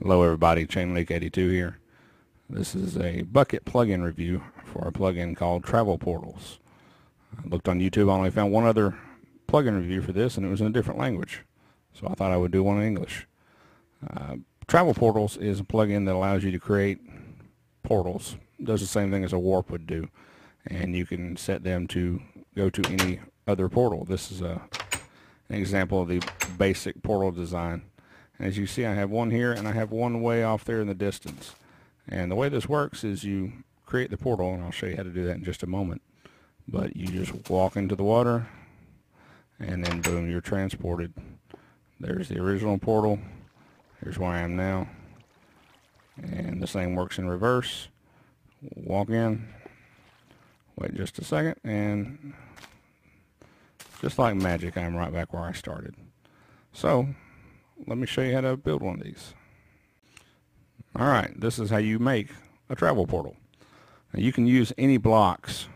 Hello everybody, Chainlink82 here. This is a Bukkit plugin review for a plugin called Travel Portals. I looked on YouTube, I only found one other plugin review for this, and it was in a different language. So I thought I would do one in English. Travel Portals is a plugin that allows you to create portals. It does the same thing as a warp would do. And you can set them to go to any other portal. This is an example of the basic portal design. As you see, I have one here and I have one way off there in the distance. And the way this works is you create the portal, and I'll show you how to do that in just a moment. But you just walk into the water and then boom, you're transported. There's the original portal. Here's where I am now. And the same works in reverse. Walk in, wait just a second, and just like magic, I'm right back where I started. So let me show you how to build one of these. Alright, this is how you make a travel portal. Now you can use any blocks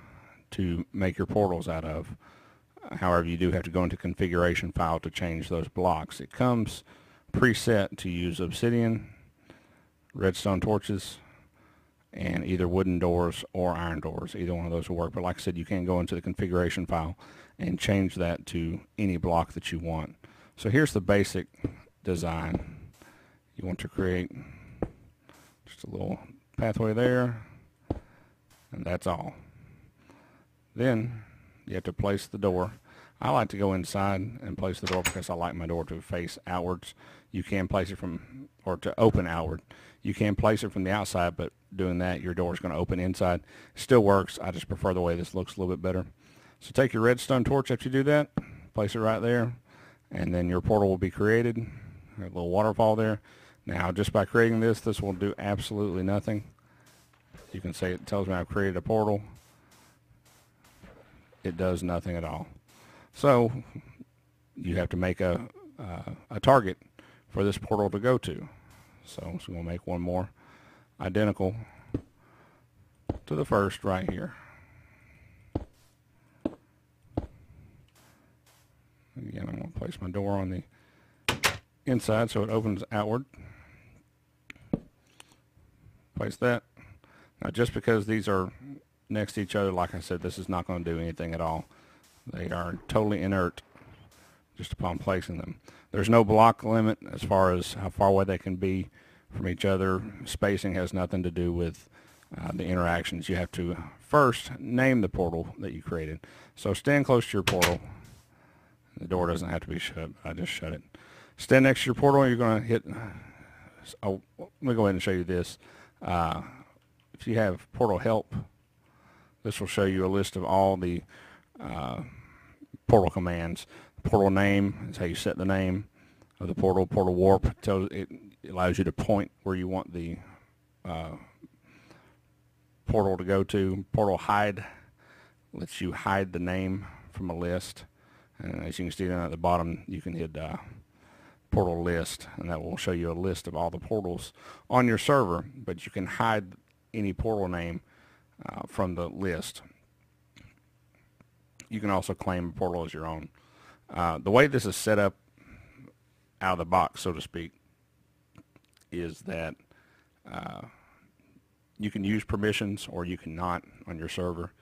to make your portals out of. However, you do have to go into configuration file to change those blocks. It comes preset to use obsidian, redstone torches, and either wooden doors or iron doors. Either one of those will work. But like I said, you can go into the configuration file and change that to any block that you want. So here's the basic design. You want to create just a little pathway there, and that's all. Then you have to place the door. I like to go inside and place the door because I like my door to face outwards. You can place it from, or to open outward. You can place it from the outside, but doing that, your door is going to open inside. Still works. I just prefer the way this looks a little bit better. So take your redstone torch after you do that, place it right there, and then your portal will be created. A little waterfall there. Now, just by creating this will do absolutely nothing. You can say it tells me I've created a portal. It does nothing at all. So you have to make a target for this portal to go to. So I'm going to make one more identical to the first right here. Again, I'm going to place my door on the inside so it opens outward. Place that. Now, just because these are next to each other, like I said, this is not going to do anything at all. They are totally inert just upon placing them. There's no block limit as far as how far away they can be from each other. Spacing has nothing to do with the interactions. You have to first name the portal that you created. So stand close to your portal. The door doesn't have to be shut. I just shut it. Stand next to your portal. You're going to hit. Oh, let me go ahead and show you this. If you have portal help, this will show you a list of all the portal commands. Portal name is how you set the name of the portal. Portal warp it allows you to point where you want the portal to go to. Portal hide lets you hide the name from a list. And as you can see down at the bottom, you can hit portal list, and that will show you a list of all the portals on your server, but you can hide any portal name from the list. You can also claim a portal as your own. The way this is set up out of the box, so to speak, is that you can use permissions or you cannot on your server.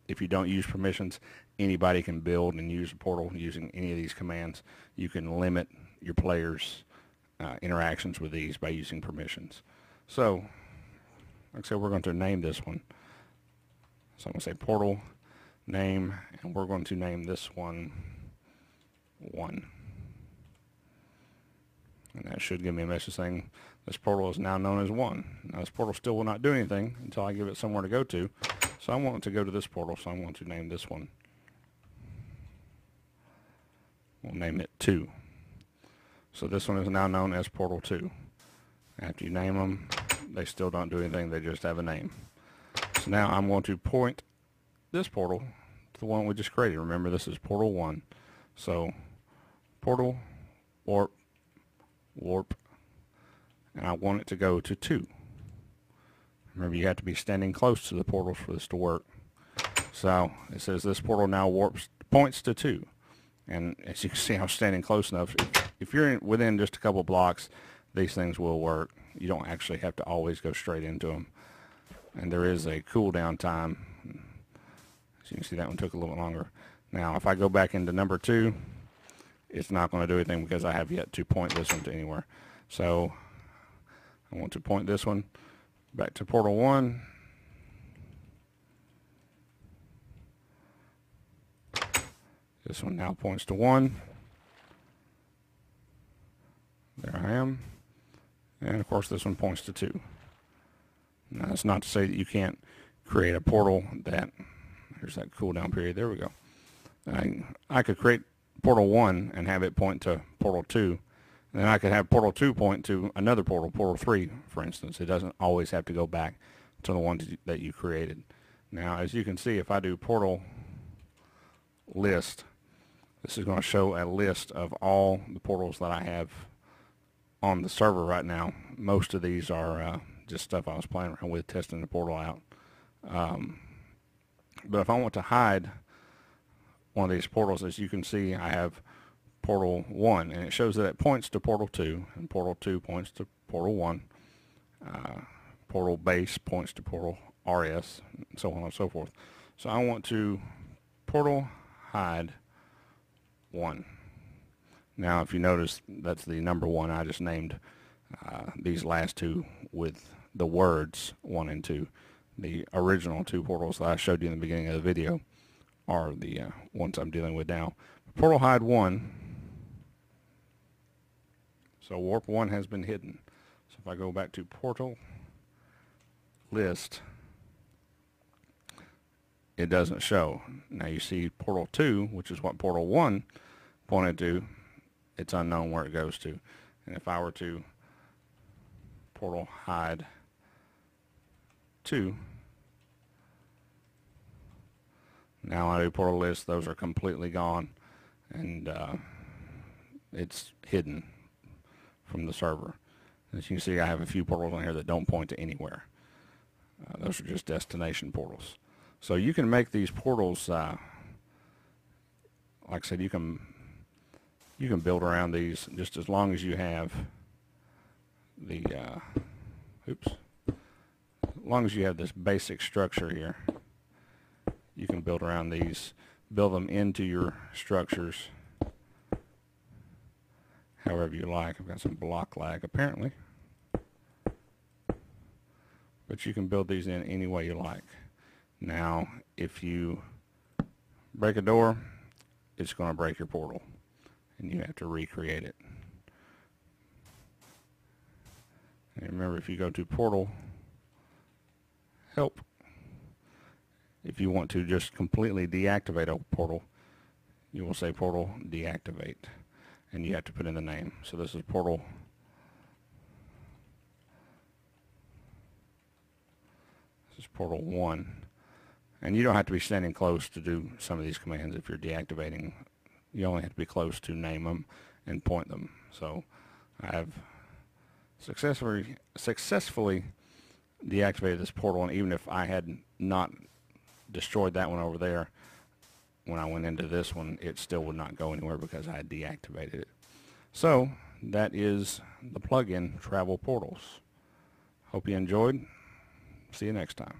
If you don't use permissions, anybody can build and use a portal using any of these commands. You can limit your players' interactions with these by using permissions. So, like I said, we're going to name this one. So I'm going to say portal name, and we're going to name this one 1. And that should give me a message saying this portal is now known as 1. Now this portal still will not do anything until I give it somewhere to go to. So I want it to go to this portal, so I'm going to name this one. We'll name it 2. So this one is now known as portal 2. After you name them, they still don't do anything, they just have a name. So now I'm going to point this portal to the one we just created. Remember, this is portal 1. So portal, warp, and I want it to go to 2. Remember, you have to be standing close to the portals for this to work. So it says this portal now points to 2. And as you can see, I'm standing close enough. If you're within just a couple blocks, these things will work. You don't actually have to always go straight into them. And there is a cooldown time. As you can see, that one took a little bit longer. Now, if I go back into number 2, it's not going to do anything because I have yet to point this one to anywhere. So I want to point this one back to portal 1. This one now points to 1. There I am. And of course this one points to 2. Now that's not to say that you can't create a portal that, here's that cooldown period, there we go. I could create portal 1 and have it point to portal 2. And then I could have portal 2 point to another portal, portal 3 for instance. It doesn't always have to go back to the one that you created. Now as you can see, if I do portal list, this is going to show a list of all the portals that I have on the server right now. Most of these are just stuff I was playing around with, testing the portal out. But if I want to hide one of these portals, as you can see, I have portal 1, and it shows that it points to portal 2, and portal 2 points to portal 1. Portal base points to portal RS, and so on and so forth. So I want to portal hide 1. Now if you notice, that's the number 1. I just named these last 2 with the words 1 and 2. The original 2 portals that I showed you in the beginning of the video are the ones I'm dealing with now. Portal hide 1, so warp 1 has been hidden. So if I go back to portal list, it doesn't show. Now you see portal 2, which is what portal 1 pointed to, it's unknown where it goes to. And if I were to portal hide 2, now I do portal list, those are completely gone, and it's hidden from the server. As you can see, I have a few portals on here that don't point to anywhere. Those are just destination portals. So you can make these portals, like I said, you can build around these just as long as you have the, as long as you have this basic structure here. You can build around these, build them into your structures however you like. I've got some block lag apparently, but you can build these in any way you like. Now if you break a door, it's going to break your portal and you have to recreate it. And remember, if you go to portal help, if you want to just completely deactivate a portal, you will say portal deactivate, and you have to put in the name. So this is portal, this is portal 1, and you don't have to be standing close to do some of these commands. If you're deactivating, you only have to be close to name them and point them. So I have successfully deactivated this portal, and even if I had not destroyed that one over there, when I went into this one, it still would not go anywhere because I had deactivated it. So that is the plugin Travel Portals. Hope you enjoyed. See you next time.